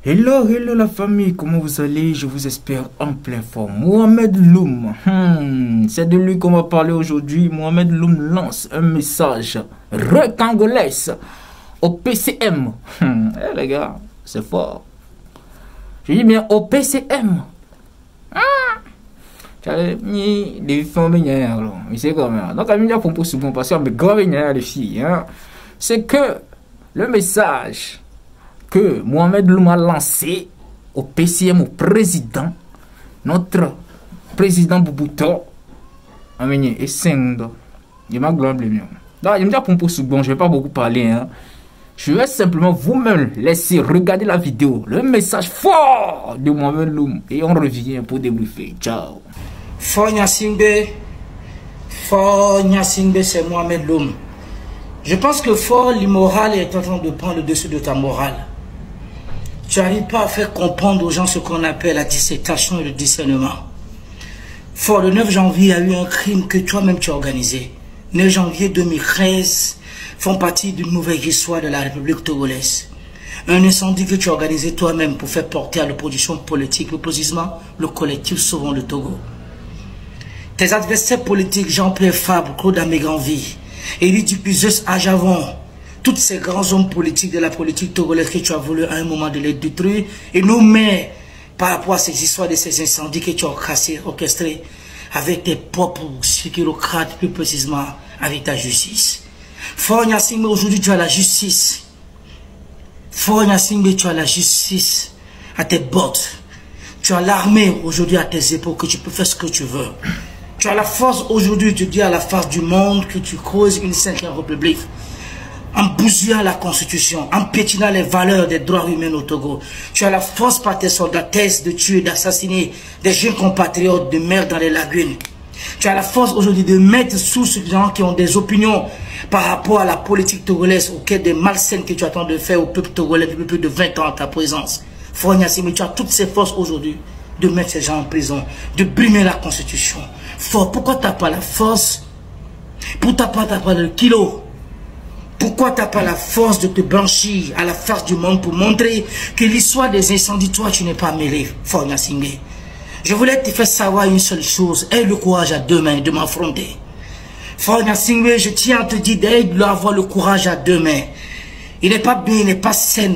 Hello la famille, comment vous allez? Je vous espère en pleine forme. Mohamed Loum, c'est de lui qu'on va parler aujourd'hui. Mohamed Loum lance un message rectangulaire au PCM. Les gars, c'est fort. Je dis bien au PCM. C'est que le message que Mohamed Loum a lancé au PCM, au président, notre président Boubouto, et Sendo, je ne vais pas beaucoup parler. Je vais simplement vous-même laisser regarder la vidéo, le message fort de Mohamed Loum, et on revient pour débriefer. Ciao. Fort Nyasingbe, c'est Mohamed Loum. Je pense que fort, l'immoral est en train de prendre le dessus de ta morale. Tu n'arrives pas à faire comprendre aux gens ce qu'on appelle la dissertation et le discernement. Fort, le 9 janvier, il y a eu un crime que toi-même tu as organisé. 9 janvier 2013 font partie d'une nouvelle histoire de la République togolaise. Un incendie que tu as organisé toi-même pour faire porter à l'opposition politique, plus précisément le collectif Sauvons le Togo. Tes adversaires politiques, Jean-Pierre Fabre, Claude Améganvi, Élie Dupuzeus Ajavon, tous ces grands hommes politiques de la politique togolaise que tu as voulu à un moment de les détruire et nous met par rapport à ces histoires de ces incendies que tu as orchestrés avec tes propres bureaucrates, plus précisément avec ta justice. Fort Nyasingbe, aujourd'hui tu as la justice. Fort Nyasingbe, tu as la justice à tes bottes. Tu as l'armée aujourd'hui à tes épaules que tu peux faire ce que tu veux. Tu as la force aujourd'hui de dire à la face du monde que tu causes une 5e république en bousillant la constitution, en piétinant les valeurs des droits humains au Togo. Tu as la force par tes soldatesses de tuer, d'assassiner des jeunes compatriotes de mer dans les lagunes. Tu as la force aujourd'hui de mettre sous ces gens qui ont des opinions par rapport à la politique togolaise, auquel des malsaines que tu attends de faire au peuple togolais depuis plus de 20 ans à ta présence. Fort Nyasingbe, tu as toutes ces forces aujourd'hui de mettre ces gens en prison, de brimer la constitution. Fort, pourquoi tu n'as pas la force? Pourquoi tu n'as pas le kilo? Pourquoi tu n'as pas la force de te blanchir à la face du monde pour montrer que l'histoire des incendies, toi, tu n'es pas mêlé, Fort Nyasingbe? Je voulais te faire savoir une seule chose, aie le courage à deux mains de m'affronter. Fort Nyasingbe, je tiens à te dire d'avoir le courage à deux mains. Il n'est pas bien, il n'est pas sain,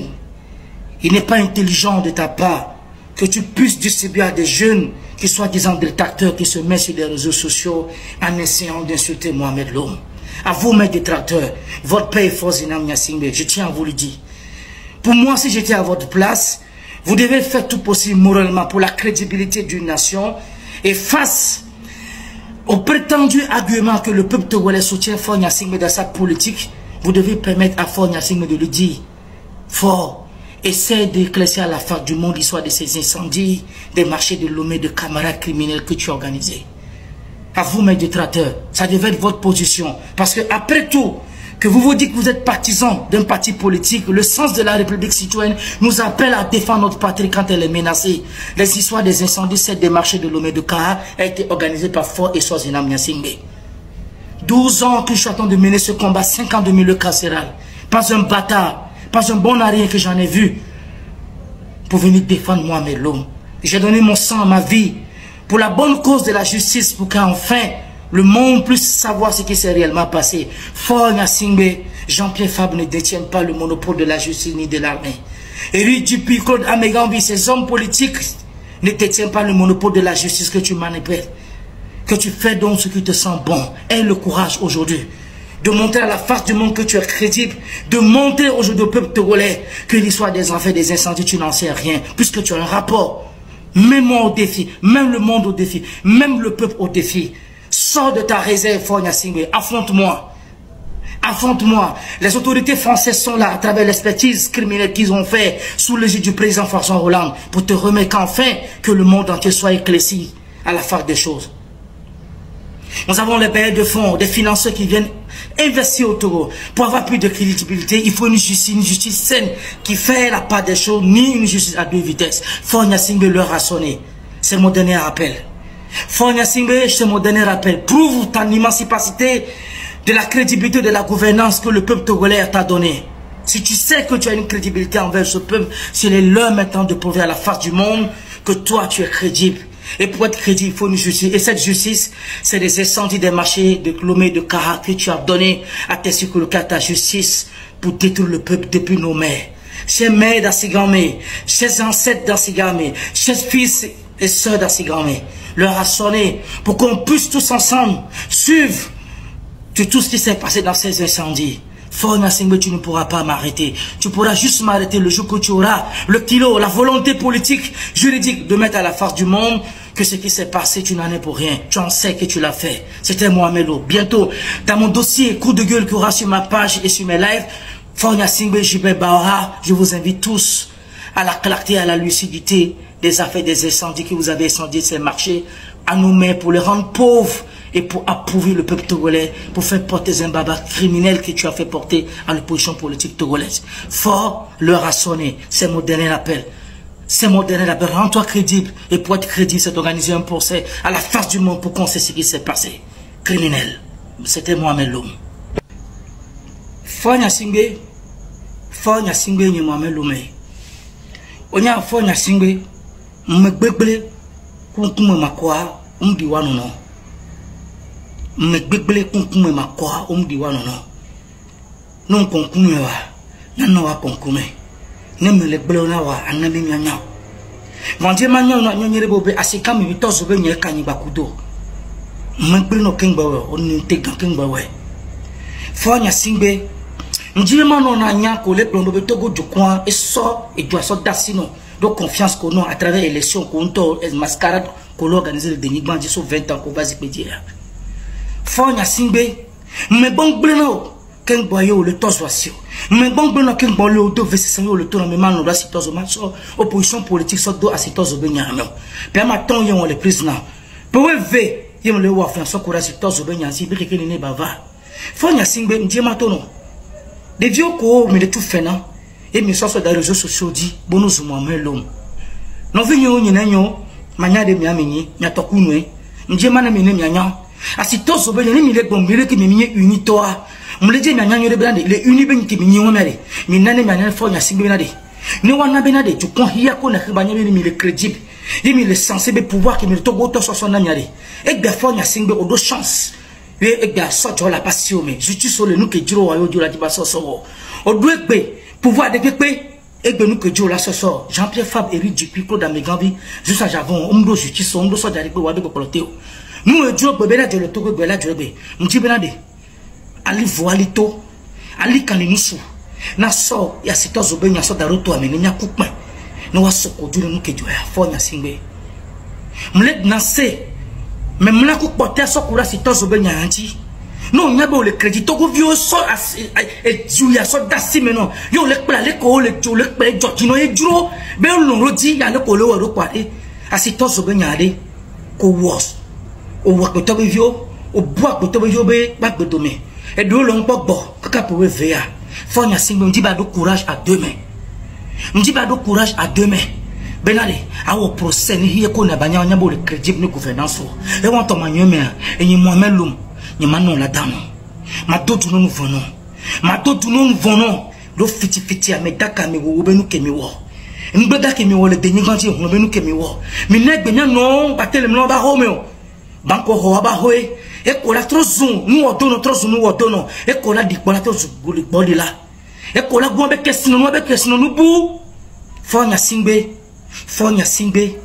il n'est pas intelligent de ta part que tu puisses distribuer à des jeunes qui soient des détracteurs qui se mettent sur les réseaux sociaux en essayant d'insulter Mohamed Loum. À vous, mes détracteurs, votre père est fort Nyasingbe, je tiens à vous le dire. Pour moi, si j'étais à votre place, vous devez faire tout possible moralement pour la crédibilité d'une nation et face au prétendu argument que le peuple togolais soutient Fort Nyasingbe dans sa politique, vous devez permettre à Fort Nyasingbe de le dire. Fort, essaie d'éclaircir à la face du monde l'histoire de ces incendies, des marchés de Lomé, de camarades criminels que tu as organisés. À vous, mes détracteurs, ça devait être votre position. Parce que après tout, que vous vous dites que vous êtes partisans d'un parti politique, le sens de la République citoyenne nous appelle à défendre notre patrie quand elle est menacée. Les histoires des incendies, celle des marchés de Lomé de Kaha, a été organisée par Fort et Swaziland Nyasingbe. 12 ans que je suis en train de mener ce combat, 5 ans de milieu carcéral. Pas un bâtard, pas un bon arrière que j'en ai vu pour venir défendre Mohamed Loum. J'ai donné mon sang, ma vie, pour la bonne cause de la justice, pour qu'enfin le monde puisse savoir ce qui s'est réellement passé. Fort Nyasingbe, Jean-Pierre Fabre ne détiennent pas le monopole de la justice ni de l'armée. Élie Dupuis, Claude Améganvi, ces hommes politiques ne détiennent pas le monopole de la justice que tu manipules. Que tu fais donc ce qui te sent bon. Aie le courage aujourd'hui de montrer à la face du monde que tu es crédible, de montrer aujourd'hui au peuple togolais que l'histoire des enfants des incendies, tu n'en sais rien, puisque tu as un rapport. Mets-moi au défi, même le monde au défi, même le peuple au défi. Sors de ta réserve, Fort Nyasingbe, affronte-moi. Affronte-moi. Les autorités françaises sont là à travers l'expertise criminelle qu'ils ont fait sous l'égide du président François Hollande pour te remettre enfin que le monde entier soit éclairci à la face des choses. Nous avons les bailleurs de fonds, des financeurs qui viennent investir au Togo. Pour avoir plus de crédibilité, il faut une justice saine qui fait la part des choses, ni une justice à deux vitesses. Fort Nyasingbe leur a sonné. C'est mon dernier appel. Fort Nyasingbe, c'est mon dernier appel. Prouve ta émancipation de la crédibilité de la gouvernance que le peuple togolais t'a donnée. Si tu sais que tu as une crédibilité envers ce peuple, c'est l'heure maintenant de prouver à la face du monde que toi tu es crédible. Et pour être crédible, il faut une justice. Et cette justice, c'est les incendies des marchés de Lomé, de Kara que tu as donné à tes circulocats, ta justice pour détruire le peuple depuis nos mères. Chers mères d'Assigamé, chers ancêtres d'Assigamé, chers fils et sœurs d'Assigamé, leur a sonné pour qu'on puisse tous ensemble suivre tout ce qui s'est passé dans ces incendies. Fort Gnassingbé, tu ne pourras pas m'arrêter. Tu pourras juste m'arrêter le jour que tu auras le kilo, la volonté politique, juridique de mettre à la face du monde que ce qui s'est passé, tu n'en es pour rien. Tu en sais que tu l'as fait. C'était Mohamed Lo. Bientôt, dans mon dossier coup de gueule qu'il y aura sur ma page et sur mes lives, Fort Gnassingbé, Jibé Baora, je vous invite tous à la clarté, à la lucidité des affaires des incendies que vous avez incendié ces marchés, à nos mains pour les rendre pauvres et pour approuver le peuple togolais, pour faire porter un baba criminel que tu as fait porter à l'opposition politique togolaise. Fort leur a sonné. C'est mon dernier appel. C'est mon dernier appel. Rends-toi crédible. Et pour être crédible, c'est d'organiser un procès à la face du monde pour qu'on sait ce qui s'est passé. Criminel. C'était Mohamed Lo. Fort Gnassingbé ni Mohamed Lo. Onya Fort Gnassingbé, m'gbegble, kunkume makwa, umdiwa nono. M'gbegble kunkume makwa, umdiwa nono. Non kunkume wa, nano wa kunkume. Ne me le blona wa, anabi nyanya. Vandie manya na nyanyere bobe asika mi bitozo be nye kanyi bakudo. M'gbegble no kengba we, oni tega kengba we. Fort Gnassingbé, m'dima no na nya ko le blondo be togo jokwa e so e doit so dasino. Donc confiance qu'on a à travers l'élection qu'on a mascarade qu'on a organisé le dénigrement de 20 ans qu'on va se pédir. Fort Gnassingbé, mais bon bleno, qu'un boyau le tos voici. Mais bon bleno qu'un boyau de vestissario le tour en même temps, c'est tos au match, opposition politique, soit d'eau à ces tos au benyam. Puis à ma temps, y a les présidents. Pour élever, y a le roi François Koura, c'est tos au benyam, si bien qu'il n'est pas va. Fort Gnassingbé, m'dit maintenant. Des vieux co, mais de tout fait, non? Et mes soeurs sur les réseaux sociaux dit bonus Mohamed Lo. Non venons ni nanyo mania de miamini nya tokunwe nje mana mine mianya asito so be ni mile bombele ki miye unitoa mleje mianya nyore blande le uni ben ki miye womere minane mianya Fort Gnassingbé benade ni wana benade tu kon hiya ko na khibanya be mi le crédible et mi le censé be pouvoir que mi to go to so na miare e be Fort Gnassingbé o do chance e ga so to la passion mais justice so le nu ke jiro wa yo jura di baso so o do egbe pouvoir de Pépé, et que nous que Dieu là ce soir, Jean-Pierre Fabre, Éric Dupuis, Claude Amégambi, jusqu'à Javon, on doit justice, on doit soit d'arriver au Wadou Polotéo. Nous, le Dieu, bébé, là, Dieu, le Togo, là, Dieu, bébé, nous disons, benade, Ali Voilito, Ali Kaninoussou, Nassau, il y a 7 ans, il y a 7 ans, il y a coupé, nous avons ce qu'on dit, nous que Dieu a Fort Gnassingbé. M'lède nassé, mais m'l'a coupé, ce qu'on a 7 ans, il y a un petit. Non, il n'y a pas le crédit. Togo vieux so et Julia so dassi maintenant. Yo le pla le ko le jo le pla jotino e juro. Be on lo di ya le ko le wo kwade. Asito so be nyaade ko wos. O wa ko togo vieux o boa ko togo vieux be ba gbedome. E do lo npo gbo kaka pour veya. Fort Gnassingbé me dit ba do courage à deux mains. Me dit ba do courage à deux mains. Benale awo procès ni hiye ko na banya nya bo le crédit ni gouvernance. E won to manyome e ni Mohamed Lo. Ni manon la dame. Ma dotu nous venons. Ma dotu nous venons. Do fiti fiti a me daka me wo be nu kemi wo. Mbe daka me wo le dénigrant on be nu kemi wo. Mi nek be non batel me no ba ho me o. Banko ho ba ho e. E ko la trozun, nous o dono trozun nous o dono. E ko la dik bola trozun goli boli la. E ko la gbo be kesino no be kesino nu bu. Fort Gnassingbé. Fort Gnassingbé.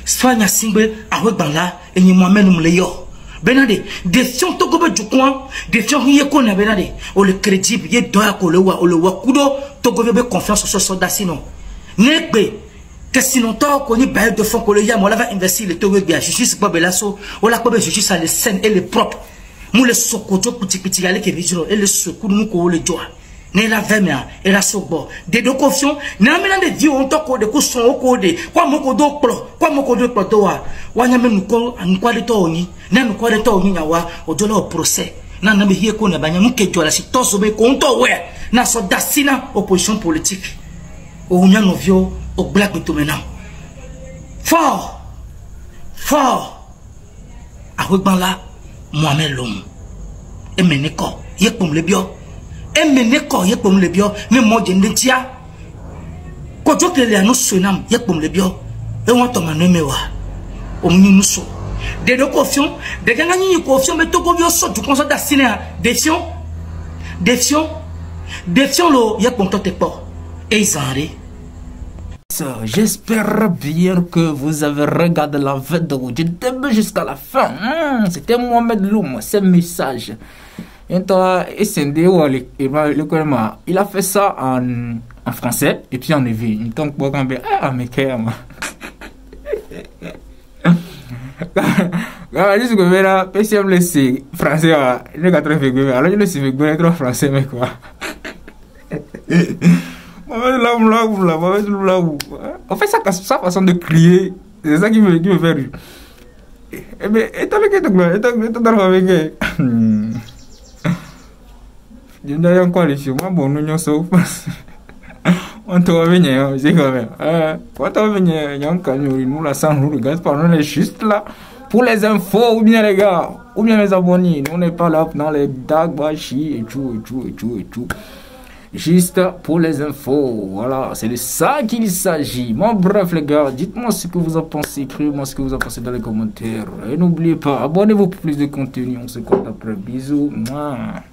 Fort Gnassingbé a ho ban la e ni Mohamed Lo le yo. Benade, défiant Togo du coin, défiant Yeko na benade, o le crédible, ye doya ko le wa kudo, Togo be confiance sur ce soldat sinon. Nekbe, que sinon to ko ni bail de fonds ko le yam, on va investir le Togo bien, justice pas belasso, on la ko be justice à les saines et les propres. Mou le sokoto petit ale ke bijiro et le secours nous ko le joie. Ne la vemia et la sobo de do confiance na mena de vieux on to ko de ko son o ko de kwa moko do klo kwa moko do klo to wa wanya me nuko ankwa de to oni na nuko de to oni nyawa o do lo procès na na be hie ko na banya muke jola si to so be ko to we na so dasina opposition politique o nya no vieux o black to maintenant fort a regban la Mohamed Lo e meneko yé comme le bio. Et mené quoi, yé comme le bio. Mais moi, je ne tiens. Quand tu es là, nous sonam, yé comme le bio. Et on t'en a nommé wa. Au milieu nous sommes. Des deux confiants, des gens qui confiants, mais tout comme yo sort du conseil d'assiné à défiant, le yé comme toi t'es pas. Et ils en arrivent. J'espère bien que vous avez regardé la vidéo du début jusqu'à la fin. C'était Mohamed Loum, c'est message. Il a fait ça en français et puis en évi. Donc, mais qu'est-ce juste que là, PCM laissé français, le gars très figuré. Alors, je le suis figuré trop français, mais quoi. En fait, sa façon de crier, c'est ça qui me fait rire. Mais, et t'as vu que je ne sais pas si moi, bon, nous sommes on te va venir, c'est quand même. Quand on va venir, nous la sang, nous regarde pas, on est juste là pour les infos, ou bien les gars, ou bien les abonnés. On n'est pas là dans les dagbashi et tout. Juste pour les infos, voilà, c'est de ça qu'il s'agit. Bon, bref, les gars, dites-moi ce que vous en pensez, écrivez-moi ce que vous en pensez dans les commentaires. Et n'oubliez pas, abonnez-vous pour plus de contenu. On se compte après. Bisous. Mouah.